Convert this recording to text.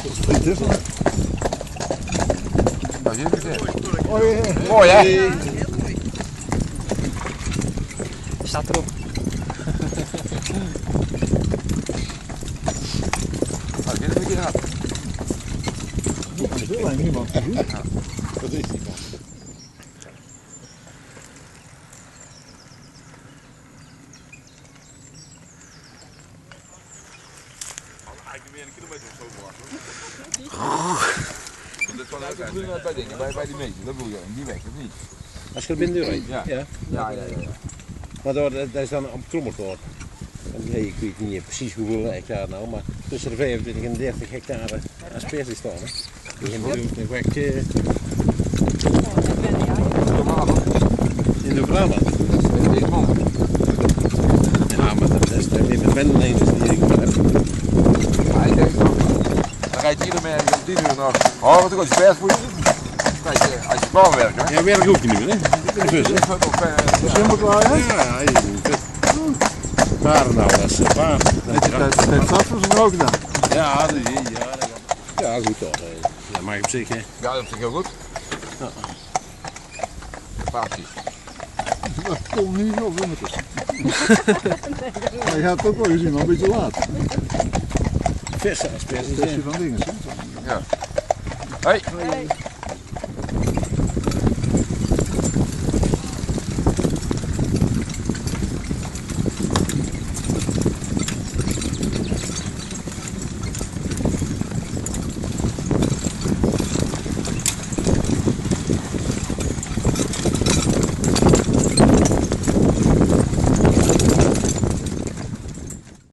Het is het. Nou, hier is het. Mooi hè? Heel mooi. Staat erop. Nou, hier heb ik gehad. Dat is heel lang niemand gezien. Wat is die man? Eigenlijk meer een kilometer of zo verwacht. Dat is wel bij dingen, bij die meter, dat bedoel je, die weg of niet? Als je er binnen rijdt? Ja. Ja. Ja. Maar dat is dan op trommelkoord. Nee, ik weet niet precies hoeveel hectare nou, maar tussen de 25 en 30 hectare asperges die staan. Die hebben natuurlijk weg in de Brabant. Deze man. Ja, maar dat is weer met wendelingen die ik heb. Maar ik denk dan rijdt ieder merk om 10 uur nog. Oh, wat een goede vers voor je. Kijk, als je bouw werkt, hè? Ja, werk ook niet meer, hè? In de bus, hè? Is Is helemaal klaar, hè? Ja, varen nou, dat is waar. Het staat voor zijn ook dan. Ja, ja, goed toch. Dat mag op zich, hè? Ja, dat is heel goed. Paardjes. Dat komt niet zo bloemetjes. Maar je hebt het ook wel gezien, al een beetje laat. Verse asperges. Dat is van dingen. Ja. Hoi. Hey.